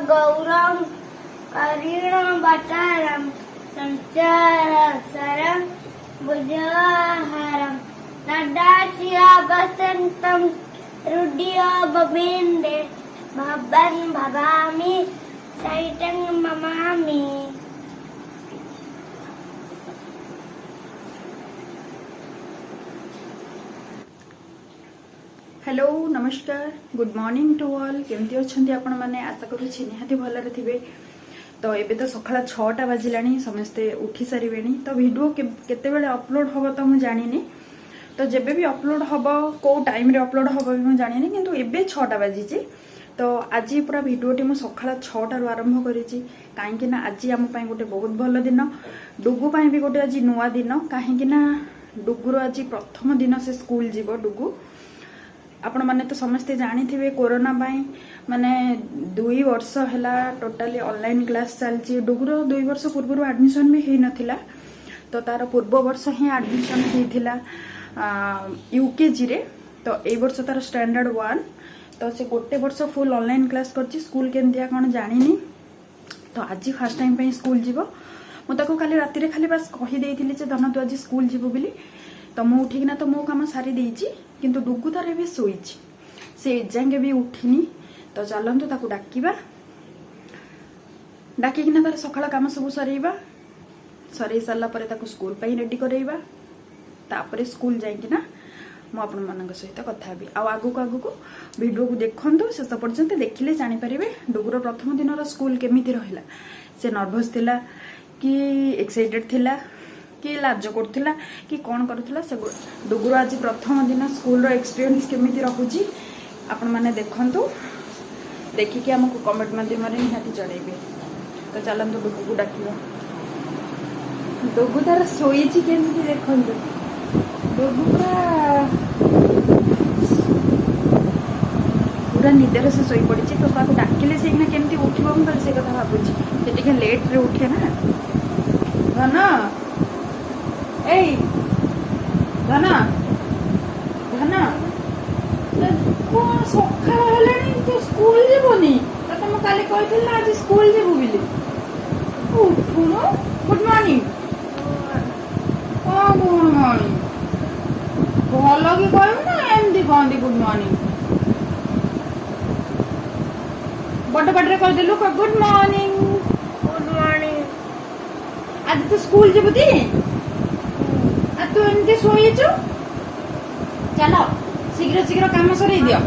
गौरम करीणवतारं संसारसारं भुजगहारं नदास्या वसन्तं हृदयो भवेन्दे भवन् भवामि सहितं ममामि। हेलो नमस्कार गुड मॉर्निंग टू ऑल केमती अच्छे आपण मैंने आशा करुच्छे निहाती भलरे थे। तो एबे तो सकाळ 6टा बाजिलानी समस्ते उठी सारे तो वीडियो केतेबेले अपलोड हम तो मुझे जानी तो जेबे भी अपलोड हम कौ टाइम रे अपलोड हम भी मुझे जानी किंतु एबे 6टा बाजी। तो आज पूरा भिडियोटी मुझे सकाळ 6टारू आरंभ करी कहीं आज आम गोटे बहुत भल दिन डुगु भी गोटे आज नुआ दिन कहीं डुगुर आज प्रथम दिन से स्कूल जीव डुगु आपण माने तो समस्ते जानी थे कोरोना माने 2 वर्ष है टोटाली ऑनलाइन क्लास चलती डुगुर 2 वर्ष पूर्व एडमिशन भी हो नाला तो तार पूर्व वर्ष ही एडमिशन होता यूकेजी रे तो ए वर्ष तार स्टैंडर्ड 1 तो से गोटे वर्ष फुल ऑनलाइन क्लास करची स्कूल केमतिया कौन जानी तो आज फर्स्ट टाइम पे स्कूल जीव मुझे काली राति खाली बस कहीदे धन तू आज स्कूल जीव बोली तो मुझे उठिकिना तो मो काम सारी देइची किंतु डुगु तार भी शोइची से एजांगे भी उठिनी तो चलतु ताकू डाकिबा डाकिकिना तार सकाळ काम सब सरेइबा सरे सारा पर ताकू स्कूल पे रेडी करेइबा तापरे स्कूल जाइकिना मु आपण मानक सहित कथा हेबी आगु आगु वीडियो को देखंतु शेष पर्यंत देखिले जानि परिबे डुगुर प्रथम दिन स्कूल केमिति रहिला से नर्वस थिला कि एक्साइटेड थिला कि लाज करथिला कि कौन करुथिला से डुगुर आज प्रथम दिन स्कूल रो एक्सपीरियंस केमिति रहुची आपण माने देखंतु देखिके हमको कमेंट माध्यम रे निहाती जणैबे। तो चलंतु डुगु को डाकिबा डुगु तार सोईची केमिति देखंतु डुगु पूरा निदर से सोई पड़ी तो ताको डाकिले से केमिति उठिबो हम से कथा भाबुची से टिके लेट रे उठे ना धन ए धन धन कौन सखा हेलानी तो स्कूल जीवनी तो तुम काली कहिथिल आज स्कूल जीवु बिली उठुनो गुड मॉर्निंग ओ गुड मॉर्निंग भलो कि कहबो ना एमदी कहंदी गुड मॉर्निंग बड़ बड़रे कह देलु गुड मॉर्निंग आज तो स्कूल जीवु दी तू एमती शोचु चलो शीघ्र शीघ्र काम सर दियो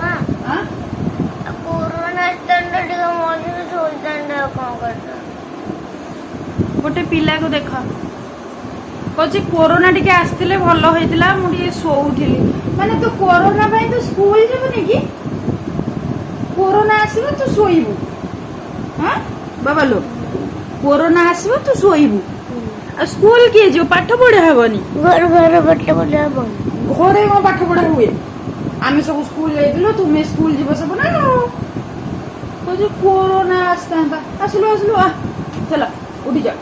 गोटे पिला को देख कौच कोरोना टिके आसते भल होता मुझे शोली माने तू कोरोना तो स्कूल जीवनी कि कोरोना आसब तू शोबू हाँ बाबा लो कोरोना आसब तू शोबू स्कूल किए जो पाठ पढ़ा हेनी घर घर पाठ पढ़ा हेनी घरे कौन पाठ पढ़ा हुए आम सब स्कूल जाइल तुम्हें स्कूल जीव सब ना जो कोरोना आसता आसलु आसलु चलो उठी जा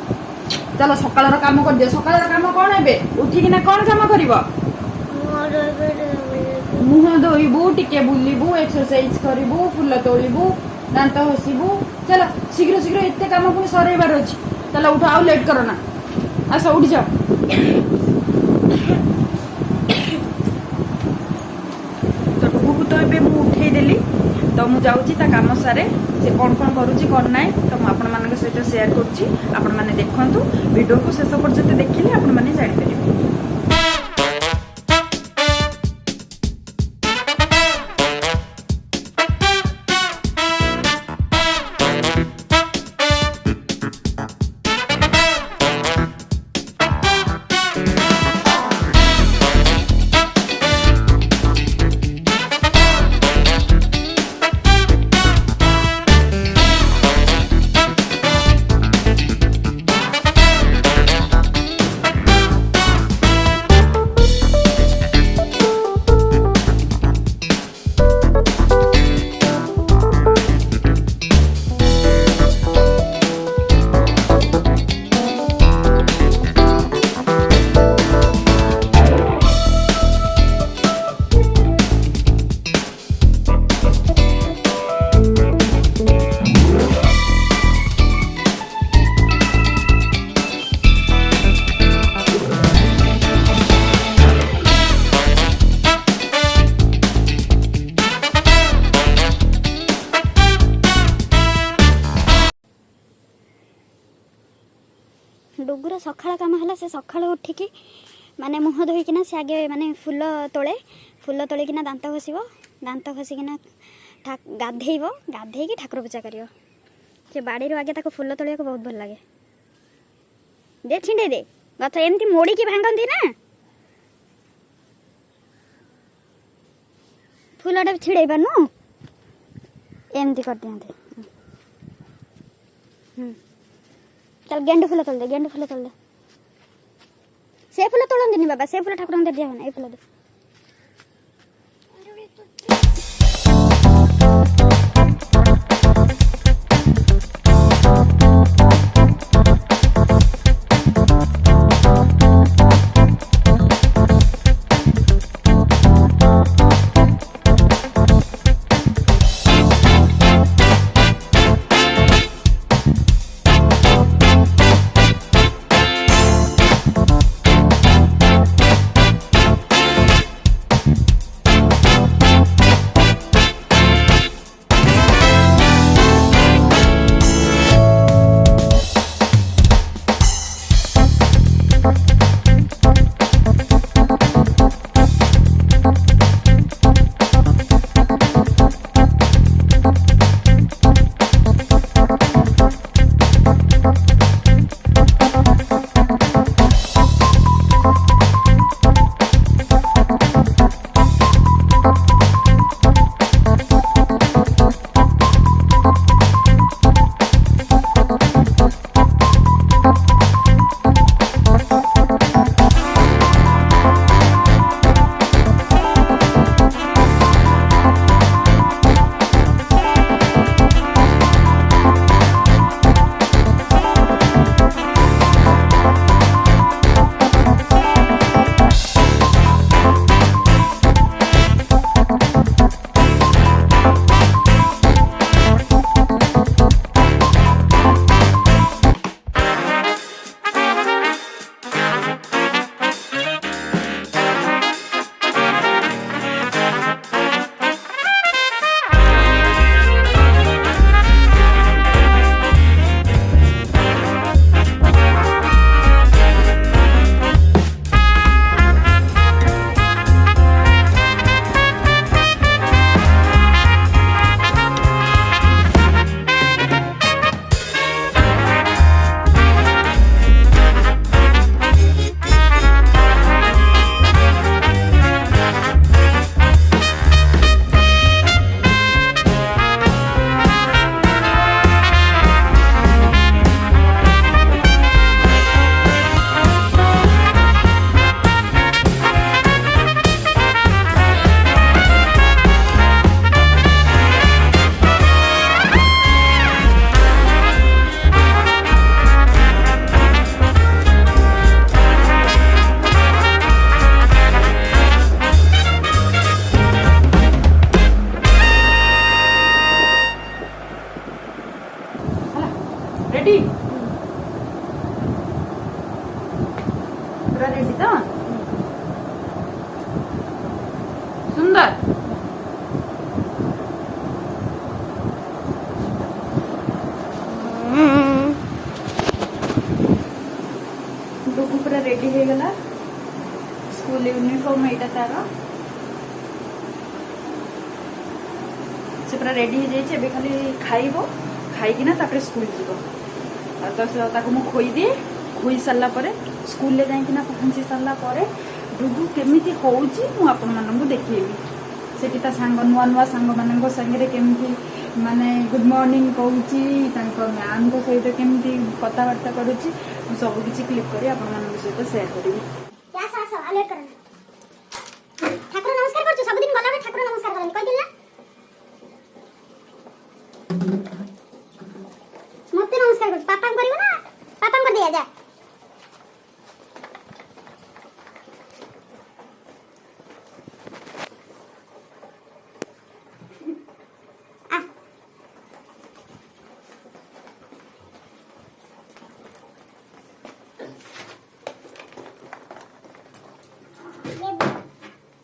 चलो सकाळ काम कर दियो सकाळ काम कौन है उठिकिना कौन काम कर मुह धोबू टिके बुलबू एक्सरसाइज करू फुल तोड़बू दांत हसबू चलो शीघ्र शीघ्र एत काम पुणी सरेबार अच्छी चलो उठ आउ लेट करो ना आस उठी जाओ तो डुगु तो ये मुझे उठे देली तो मुझे जाऊँगी काम सारे से कौन कौन करुच्ची कौन ना तो मुझे आपण सहित शेयर करुच्ची आपण मैंने देखंतु वीडियो को शेष पर्यंत देखिले आपण मैंने जानिपारे। डुगुर सकाळ काम है से सकाळ उठिकी माने मुह धोईकिना से आगे माने फूल तोलिकिना दांत घसीब दांत घसीकिना गाधेब गाधेकी ठाकुर पूजा कर से बाड़ी आगे ताको फूल तोलिया बहुत भल लगे दे छिंडे दे गछ एमती मोड़ी की भांगती ना फूलटा छिड़े पारनु एमती कर दियंते चल गेंडू फूल तोल दे से फूल तोड़ती बाबा से फूल ठाकुर दिया ए फूल दे रेडी पूरा रेडी तो सुंदर डुगु पूरा रेडी हो गला स्कूल यूनिफॉर्म एटा तार से पूरा रेडी हो जाइए एबे खाली खाइबो खाइकिना तापर स्कूल जीवो तो मु खोई दिए खोई सारा स्कूल जाइकिना पहुँची सारा डुगु केमिति होउची मु आपण मानकु देखिएबी सेठी ता सांग नुआ नुआ सांग मानक संगे केमिति माने गुड मॉर्निंग कहूची मैम को सहित केमिति कथबार्ता करुची सब किसी क्लिप करी आपण मानक सहित शेयर करी ठाकुर नमस्कार करछु सब दिन गला ठाकुर नमस्कार करन कहि दिला मते नमस्कार कर पापा करियो ना पापा कर दिया जा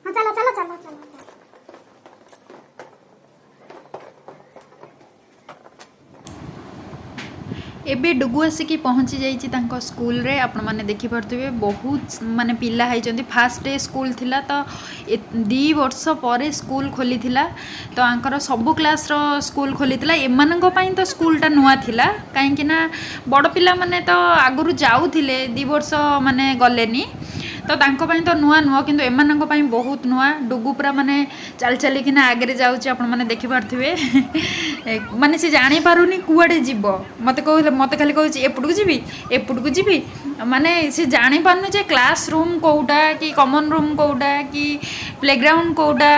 चलो चलो चलो चलो एबे डुगु आसिकी पहुँची जाइए तांको स्कूल रे आपण माने देखि पारथिबे बहुत माने पिला हाइचंती फास्ट डे स्कूल थिला तो 2 वर्ष पर स्कूल खोली थिला तो आंकर सब क्लास रो स्कूल खोली थिला एमानंको पई तो स्कूलटा नुआ थिला काहे कि ना बड़ पिला माने तो आगुरु जाउथिले 2 वर्ष माने गलेनी तो तांको पई तो नुआ नुआ किंतु एमानंको पई बहुत नुआ डुगु पूरा माने चल चली किना आगे जाउची आपण माने देखि पारथिबे माने से जानि पारुनी कुआडे जीवो मते खाली कहूँ एपटू जीवी माने से जानी पारनु जे क्लास रूम कोउटा कि कॉमन रूम कोउटा कि प्लेग्राउंड कोउटा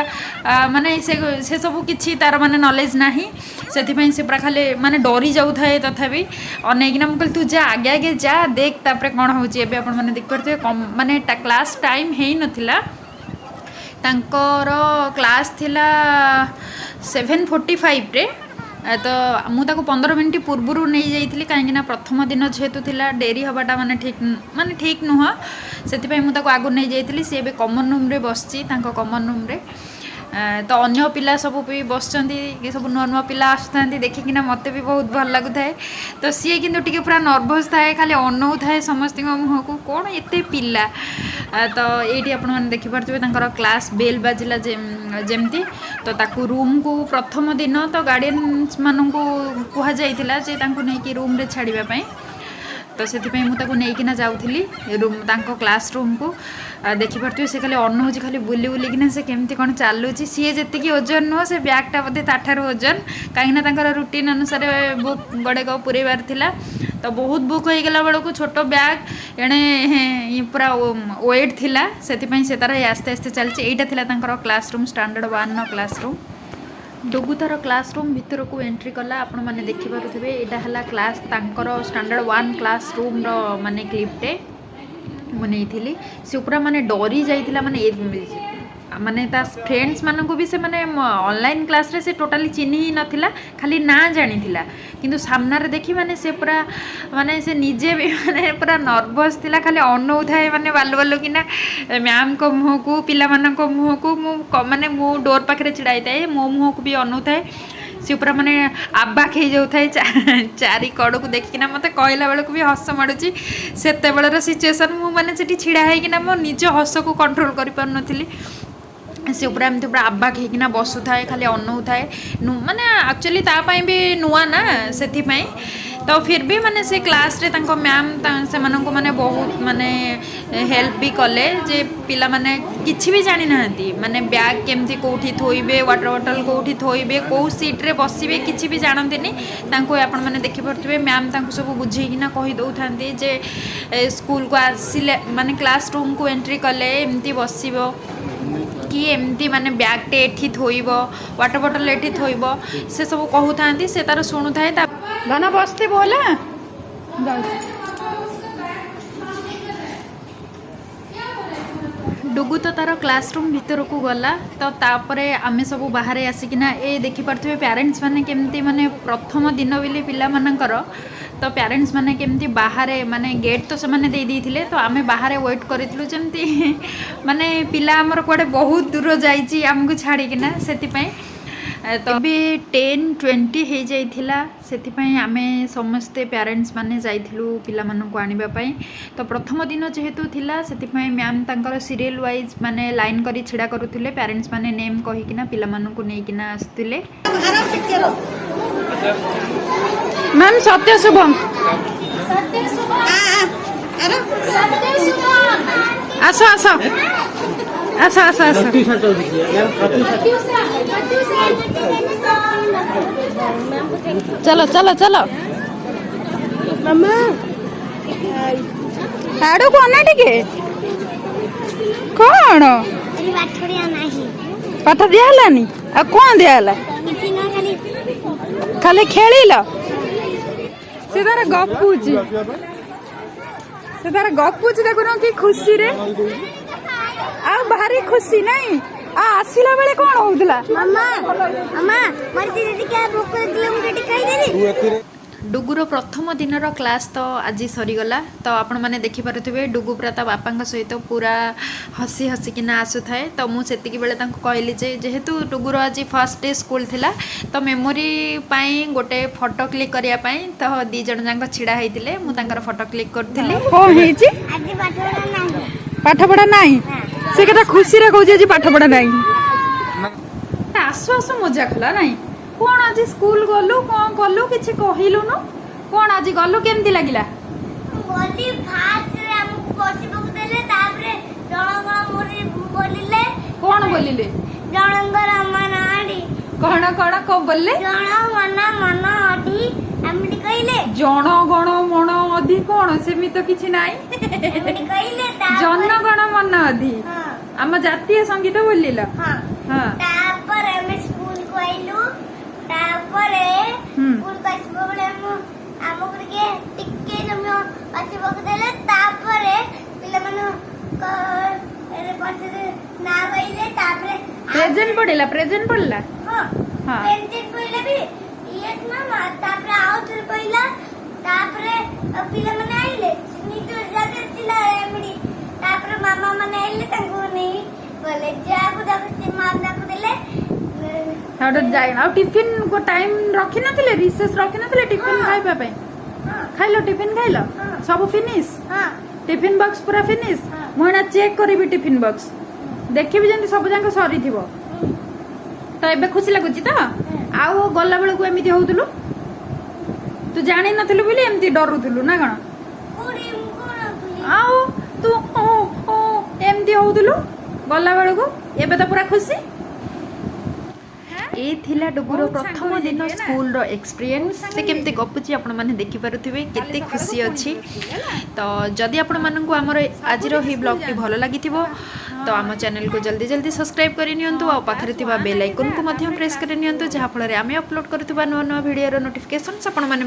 माने से सब किछि तार माने नॉलेज नाही से से पूरा खाली माने डरी जाऊ थाए तथापि अनेकिना मुझे तू जा आगे आगे जा देख तापर कौन होची एबे आपण माने देख पारथे माने क्लास टाइम हेई नथिला तांकर क्लास थिला 7:45 रे तो मुझे 15 मिनट पूर्व नहीं जाइली कहीं प्रथम दिन जेहेतु थिला डेरी हवाटा माने ठीक नुह से मुझे आगु नहीं जाइली सी कॉमन रूम रे बसची कॉमन रूम रे तो अन्य पिला सब भी बसचंती सब नुआ नुआ पिला आसुता देखिकिना मत भी बहुत भल लगुए तो सी कि पूरा नर्भस थाए खाली अनौ थाए समस्त मुह को कौन एत पिला तो ये आप देखिपे क्लास बेल बाजिला जमती तो ताकू रूम को प्रथम दिन तो गार्डियंस मानू कहुला जे नहीं रूम रे छाड़ापी तो से मुझे जाऊली रूम तांको क्लास रूम को देखिपे से खाली अनौची खाली बुली बुलिकिना से केमती कौन चलुची सी जी ओजन नुह से ब्यागटा बोधे ताठार ओजन कहीं रुटीन अनुसार बुक गड़े पुरेबार थिला तो बहुत बुक हो गला बेलू छोट ब्याग एणे पूरा वेट थिला से तार आस्ते आस्ते चलती यहाँ था क्लासरूम स्टैंडर्ड 1 क्लासरूम डुगु तार क्लासरूम भितर को एंट्री कला आपण माने देखि पारुथिबे एटा हला क्लास तांकर स्टैंडर्ड 1 क्लासरूम रो माने क्लिपटे मुनेइथिली से पूरा माने डरी जाइथिला माने ता फ्रेंड्स मानन को भी से माने ऑनलाइन क्लास रे से टोटली चिन्ही ही नथिला खाली ना जानी थिला किंतु सामना रे देखि माने से पूरा माने से निजे भी माने पूरा नर्वस थिला खाली अनौ थाए माने बालु बालु किना मैम को मुह को पिला मानन को मुह को माने मु डोर पाखरे छिड़ाई थाए मो मुह को भी अनौ थाए सी पूरा माने आबाक हो जाऊ थाए चारि कड़ को देखिना मत कहला बेलू भी हस माड़ुची सेते बेलर सिचुएसन मु माने सेठी छिड़ा हेकिना मो निज हस को कंट्रोल करि पार नथिली से पूरा एमती पूरा आबाक होना बसु थाए खाली अनौ थाए माने एक्चुअली तापाई भी नुआ ना से तो फिर भी माने से क्लास रे तांको मैम से माननको माने बहुत माने हेल्प भी कले जे पिला माने किछि भी जानी नाहंती माने बैग केमती कोठी थोइबे वाटर बॉटल कोठी थोइबे को सीट रे बसिबे किछि भी जानंतीनी तांको आपण माने देखि परथिबे मैम तांको सब बुझेकिना कहि दउ थांती जे स्कूल को आसिले माने क्लासरूम को एंट्री कले एमती बसिबो कि एमती माने बैगटे एठी थोइब वाटर बॉटल एठी थोइब से सब कहू थांती से तार सुनु थाए ता गाना बसते बोला डुगु तो तार क्लासरूम भीतर को गला तो तापरे आमे सब बाहर आसिकिना ए देखि परथिबे पेरेंट्स माने केमती माने प्रथम दिन बिली पिला मानकर तो पेरेंट्स माने केमती बाहर माने गेट तो से माने दे दी तो आमे बाहर वेट करितलु जेमती माने पिला हमर कोडे बहुत दूर जाईची हमकु छाड़ी किना सेति पई तो भी 10:20 हो जाइथिला सेति पई आमे समस्ते पेरेंट्स माने जाइथिलु पिला मानन को आनिबा पई तो प्रथम दिन जेहेतु थिला सेति पई मैम तांकर सीरियल वाइज माने लाइन करी छिडा करूथिले पेरेंट्स माने नेम कहि किना पिला मानन को नै किना आस्थिले मैम सत्य शुभम आसो आसो आसो आसो आसो चलो चलो चलो मामा आड़ो को ना टिके कौन पाठ दिया हलानी आ कौन दिया हला खाली खेलिल से तार गपुची से तार गपुची देखुन कि खुशी रे आ भारी खुशी नहीं आ आसिला बेले कौन होउतला मामा मामा मरती दीदी क्या भूख लगी मुझे टिकाई दे दी डुगुर प्रथम दिन क्लास तो आज सरीगला तो आपण मैंने देखिपे डुगु पूरा ता बापा सहित पूरा हसी हसिकिना आसु थाए तो मुझे बेले कहली जेहेतु डुगुर आज फर्स्ट डे स्कूल थिला तो मेमोरी पाई गोटे फोटो क्लिक करने तो दी जन जाक छिड़ा होते मुझे फोटो क्लिक करी पाठ पढ़ा नहीं से कथा खुशी रे कहूजे जी पाठ पढ़ा नहीं आसु आसु मजा खला नहीं कौन आज स्कूल गलु कौन कलु किछि कहिलु न कौन आज गलु केमती लागिला बोली फास्ट रे हमको बसी बक देले तापरे जनगण मोरी बोलिले कौन बोलिले जनगण मन आडी कौन कौन को बोलले जनगण मन आडी एमडी कइले जन गण मन अधि कौन सेमी तो किछि नाही एमडी कइले जन गण मन अधि हां आम जातीय संगीत बोलिला हां हां तापर हम स्कूल को आइलु तापरे स्कूल का बबले हमको के टिके नम बसी बक देले तापरे पिले मन रे पछरे ना गइले तापरे प्रेजेंट पड़ला हां हां पेंटेड पहिले भी यस मामा तापरे आउट पहिले तापरे पिले मन आइले नीतू जाके चिल्ला एमडी तापरे मामा मन आइले तंगो नहीं बोले जाबु दक मार दक देले हाउ जाय आ टिफिन को टाइम रखि नथिले रिसेस रखि नथिले टिफिन हाँ। खाइबा पई हां खाइलो टिफिन खाइलो हाँ। सब फिनिश हां टिफिन बॉक्स पूरा फिनिश हाँ। मुना चेक करिवि टिफिन बॉक्स देखिबि जंती सब जांक सरी थिबो तो एबे खुशी लागुची तो आउ गला बेल को एमिति होउतलु तू जानि नथिलु बोली एमिति डरुथलु ना कण पूरी मुकोना तुली आउ तू ओ एमिति होउतलु गला बेल को एबे तो पूरा खुशी ए थिला डुगुर प्रथम दिन स्कूल रो एक्सपीरियंस से केमते गपुची आपण माने देखि पारुथिबे केते खुशी अछि तो जदि आपण माननकु हमर आज रो ही ब्लॉग टी भलो लागिथिबो तो आम चैनल को जल्दी जल्दी सब्सक्राइब करि नियंतु आ पाखरे थिबा बेल आइकन को मध्य प्रेस करि नियंतु जहा फल रे आमे अपलोड करथुबा नवा नवा वीडियो रो नोटिफिकेशंस आपण माने